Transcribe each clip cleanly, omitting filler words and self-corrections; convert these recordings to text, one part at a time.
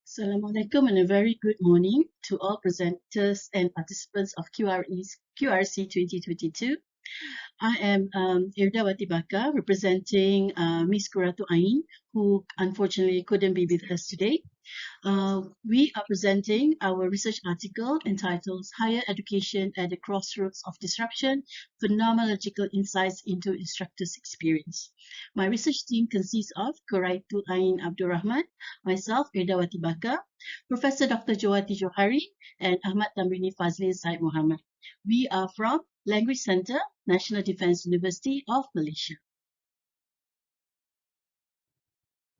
Assalamualaikum and a very good morning to all presenters and participants of QRC 2022. I am Irdawati Baka representing Miss Kuratu Ain, who unfortunately couldn't be with us today. We are presenting our research article entitled Higher Education at the Crossroads of Disruption, Phenomenological Insights into Instructors' Experience. My research team consists of Kuratu Ain Abdul Rahman, myself, Irdawati Baka, Professor Dr. Jawati Johari, and Ahmad Tamrini Fazli Said Muhammad. We are from Language Centre, National Defence University of Malaysia.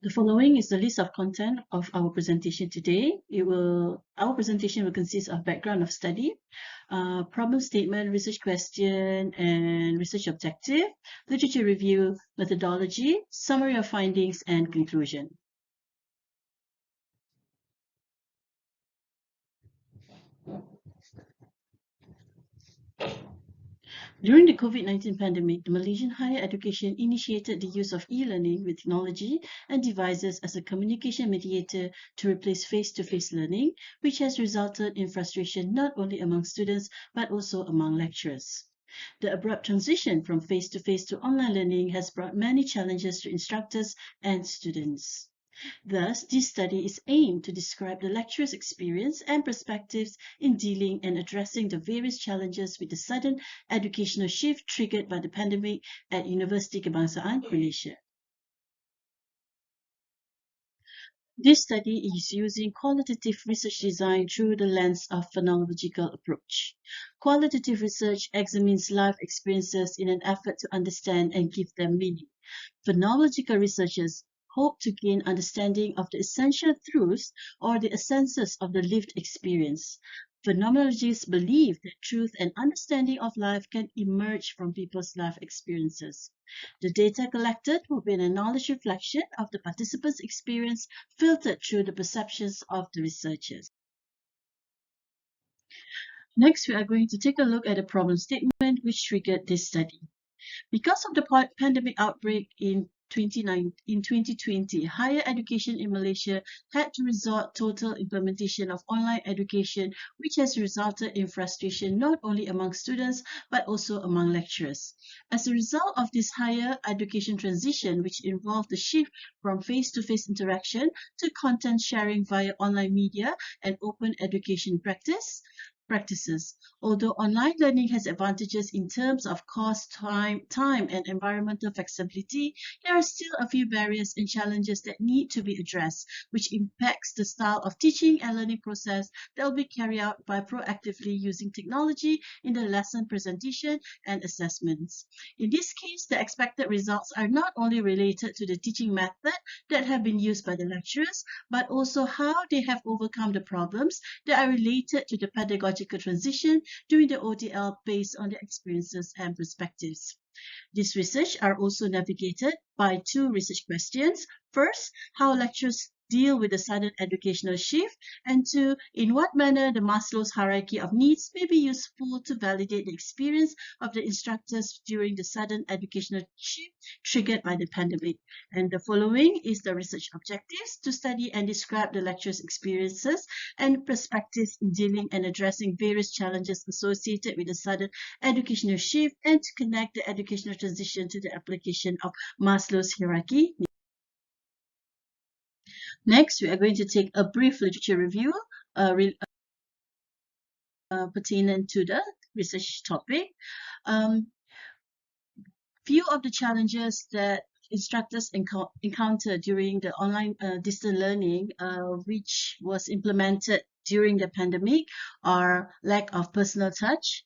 The following is the list of content of our presentation today. Our presentation will consist of background of study, problem statement, research question, and research objective, literature review, methodology, summary of findings, and conclusion. During the COVID-19 pandemic, the Malaysian higher education initiated the use of e-learning with technology and devices as a communication mediator to replace face-to-face learning, which has resulted in frustration not only among students but also among lecturers. The abrupt transition from face-to-face to online learning has brought many challenges to instructors and students. Thus, this study is aimed to describe the lecturer's experience and perspectives in dealing and addressing the various challenges with the sudden educational shift triggered by the pandemic at Universiti Kebangsaan Malaysia. This study is using qualitative research design through the lens of phenomenological approach. Qualitative research examines life experiences in an effort to understand and give them meaning. Phenomenological researchers hope to gain understanding of the essential truths or the essences of the lived experience. Phenomenologists believe that truth and understanding of life can emerge from people's life experiences. The data collected will be a knowledge reflection of the participants' experience filtered through the perceptions of the researchers. Next, we are going to take a look at a problem statement which triggered this study. Because of the pandemic outbreak in 2020, higher education in Malaysia had to resort total implementation of online education, which has resulted in frustration not only among students but also among lecturers. As a result of this higher education transition, which involved the shift from face-to-face interaction to content sharing via online media and open education practices. Although online learning has advantages in terms of cost, time, and environmental flexibility, there are still a few barriers and challenges that need to be addressed, which impacts the style of teaching and learning process that will be carried out by proactively using technology in the lesson presentation and assessments. In this case, the expected results are not only related to the teaching method that have been used by the lecturers, but also how they have overcome the problems that are related to the pedagogical transition during the ODL based on their experiences and perspectives. This research are also navigated by two research questions. First, how lecturers deal with the sudden educational shift, and two, in what manner the Maslow's hierarchy of needs may be useful to validate the experience of the instructors during the sudden educational shift triggered by the pandemic. And the following is the research objectives: to study and describe the lecturers' experiences and perspectives in dealing and addressing various challenges associated with the sudden educational shift, and to connect the educational transition to the application of Maslow's hierarchy. Next, we are going to take a brief literature review pertinent to the research topic. Few of the challenges that instructors encounter during the online distance learning, which was implemented during the pandemic, are lack of personal touch,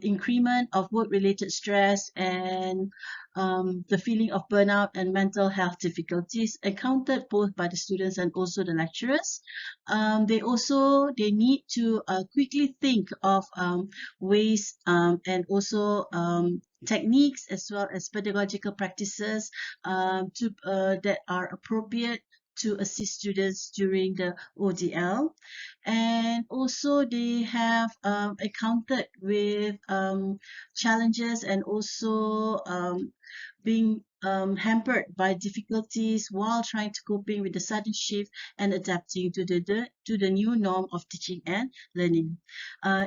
increment of work-related stress, and the feeling of burnout and mental health difficulties encountered both by the students and also the lecturers. They need to quickly think of ways and also techniques as well as pedagogical practices that are appropriate to assist students during the ODL. And also they have encountered with challenges and also being hampered by difficulties while trying to coping with the sudden shift and adapting to the new norm of teaching and learning.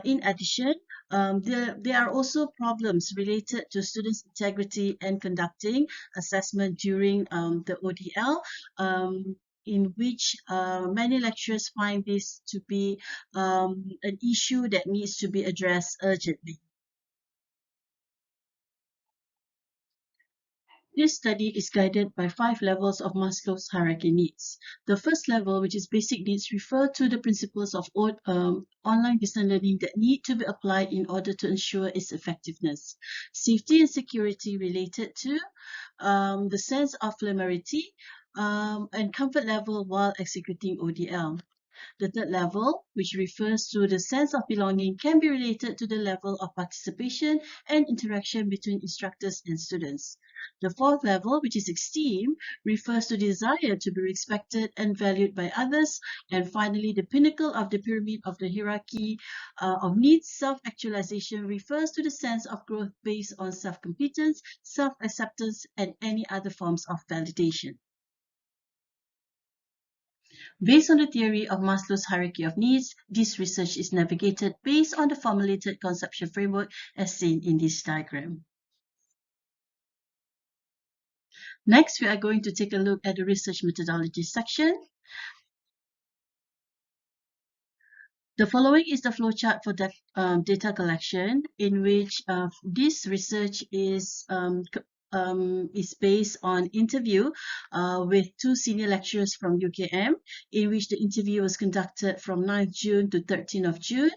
In addition, there are also problems related to students' integrity and conducting assessment during the ODL, in which many lecturers find this to be an issue that needs to be addressed urgently. This study is guided by 5 levels of Maslow's hierarchy needs. The first level, which is basic needs, refer to the principles of online distance learning that need to be applied in order to ensure its effectiveness. Safety and security related to the sense of familiarity and comfort level while executing ODL. The third level, which refers to the sense of belonging, can be related to the level of participation and interaction between instructors and students. The fourth level, which is esteem, refers to desire to be respected and valued by others. And finally, the pinnacle of the pyramid of the hierarchy of needs, self-actualization, refers to the sense of growth based on self-competence, self-acceptance, and any other forms of validation. Based on the theory of Maslow's hierarchy of needs, this research is navigated based on the formulated conceptual framework as seen in this diagram. Next, we are going to take a look at the research methodology section. The following is the flowchart for data collection, in which this research is based on interview with 2 senior lecturers from UKM, in which the interview was conducted from 9th June to 13th of June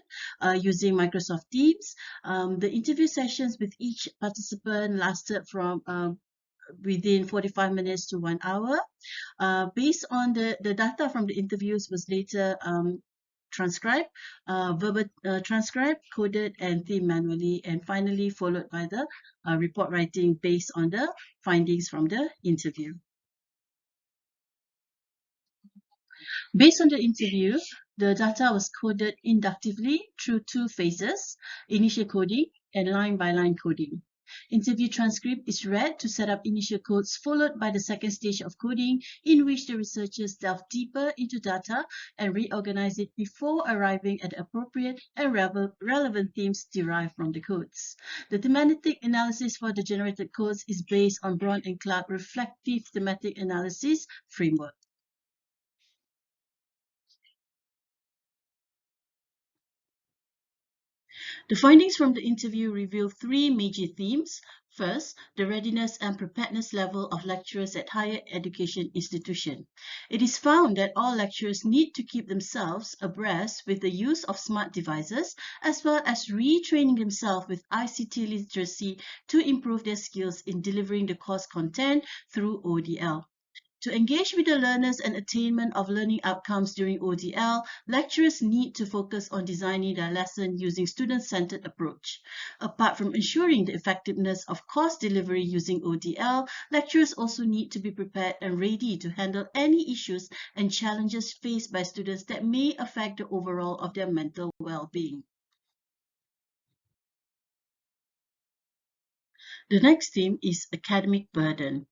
using Microsoft Teams. The interview sessions with each participant lasted from within 45 minutes to 1 hour. Based on the data from the interviews was later transcribed, transcribed, coded, and themed manually, and finally followed by the report writing based on the findings from the interview. Based on the interview, the data was coded inductively through 2 phases, initial coding and line-by-line coding. Interview transcript is read to set up initial codes, followed by the second stage of coding, in which the researchers delve deeper into data and reorganize it before arriving at the appropriate and relevant themes derived from the codes. The thematic analysis for the generated codes is based on Braun and Clark reflective thematic analysis framework. The findings from the interview reveal 3 major themes. First, the readiness and preparedness level of lecturers at higher education institutions. It is found that all lecturers need to keep themselves abreast with the use of smart devices, as well as retraining themselves with ICT literacy to improve their skills in delivering the course content through ODL. To engage with the learners and attainment of learning outcomes during ODL, lecturers need to focus on designing their lesson using student-centered approach. Apart from ensuring the effectiveness of course delivery using ODL, lecturers also need to be prepared and ready to handle any issues and challenges faced by students that may affect the overall of their mental well-being. The next theme is academic burden.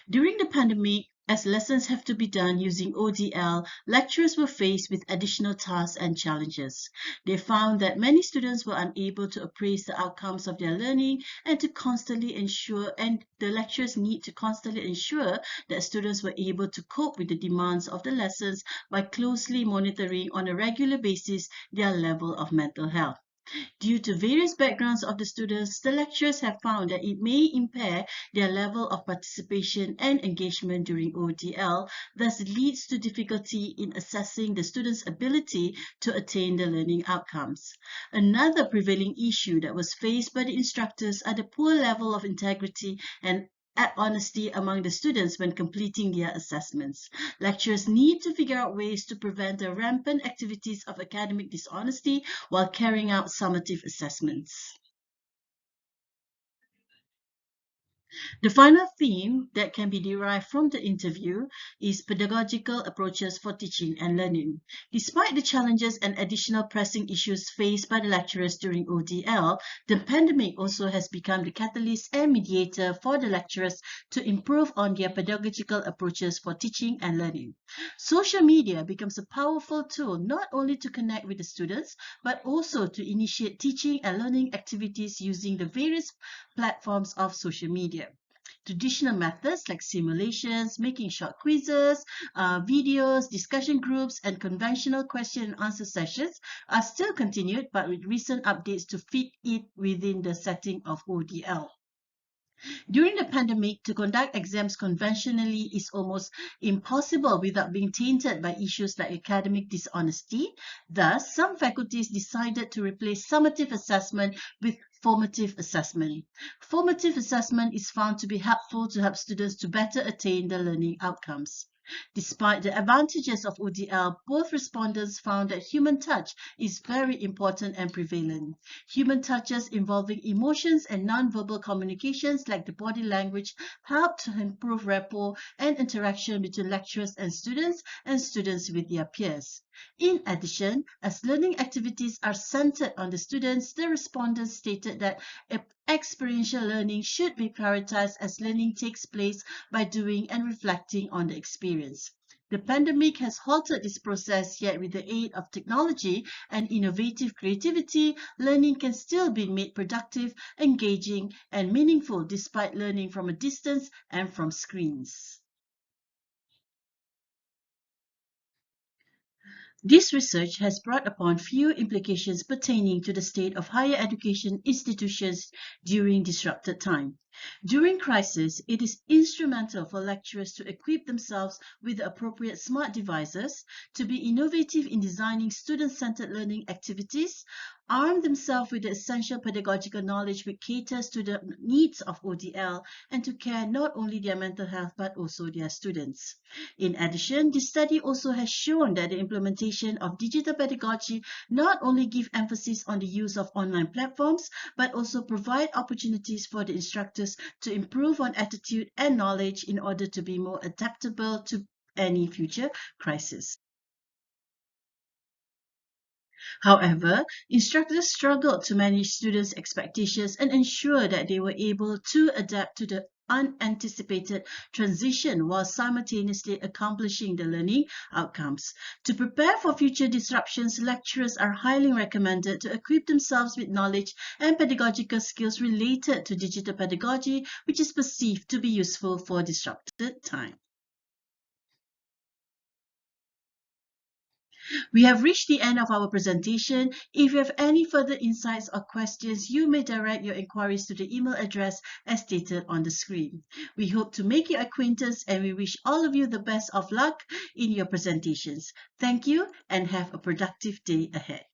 During the pandemic, as lessons have to be done using ODL, lecturers were faced with additional tasks and challenges. They found that many students were unable to appraise the outcomes of their learning and the lecturers need to constantly ensure that students were able to cope with the demands of the lessons by closely monitoring on a regular basis their level of mental health. Due to various backgrounds of the students, the lecturers have found that it may impair their level of participation and engagement during ODL, thus leads to difficulty in assessing the students' ability to attain the learning outcomes. Another prevailing issue that was faced by the instructors are the poor level of integrity and honesty among the students when completing their assessments. Lecturers need to figure out ways to prevent the rampant activities of academic dishonesty while carrying out summative assessments. The final theme that can be derived from the interview is pedagogical approaches for teaching and learning. Despite the challenges and additional pressing issues faced by the lecturers during ODL, the pandemic also has become the catalyst and mediator for the lecturers to improve on their pedagogical approaches for teaching and learning. Social media becomes a powerful tool not only to connect with the students, but also to initiate teaching and learning activities using the various platforms of social media. Traditional methods like simulations, making short quizzes, videos, discussion groups, and conventional question and answer sessions are still continued, but with recent updates to fit it within the setting of ODL. During the pandemic, to conduct exams conventionally is almost impossible without being tainted by issues like academic dishonesty. Thus, some faculties decided to replace summative assessment with formative assessment. Formative assessment is found to be helpful to help students to better attain the learning outcomes. Despite the advantages of ODL, both respondents found that human touch is very important and prevalent. Human touches involving emotions and non-verbal communications like the body language help to improve rapport and interaction between lecturers and students with their peers. In addition, as learning activities are centered on the students, the respondents stated that experiential learning should be prioritized as learning takes place by doing and reflecting on the experience. The pandemic has halted this process, yet with the aid of technology and innovative creativity, learning can still be made productive, engaging, and meaningful despite learning from a distance and from screens. This research has brought upon few implications pertaining to the state of higher education institutions during disrupted time. During crisis, it is instrumental for lecturers to equip themselves with the appropriate smart devices, to be innovative in designing student-centered learning activities, arm themselves with the essential pedagogical knowledge which caters to the needs of ODL, and to care not only their mental health but also their students. In addition, this study also has shown that the implementation of digital pedagogy not only gives emphasis on the use of online platforms, but also provide opportunities for the instructors to improve on attitude and knowledge in order to be more adaptable to any future crisis. However, instructors struggled to manage students' expectations and ensure that they were able to adapt to the unanticipated transition while simultaneously accomplishing the learning outcomes. To prepare for future disruptions, lecturers are highly recommended to equip themselves with knowledge and pedagogical skills related to digital pedagogy, which is perceived to be useful for disrupted time. We have reached the end of our presentation. If you have any further insights or questions, you may direct your inquiries to the email address as stated on the screen. We hope to make your acquaintance and we wish all of you the best of luck in your presentations. Thank you and have a productive day ahead.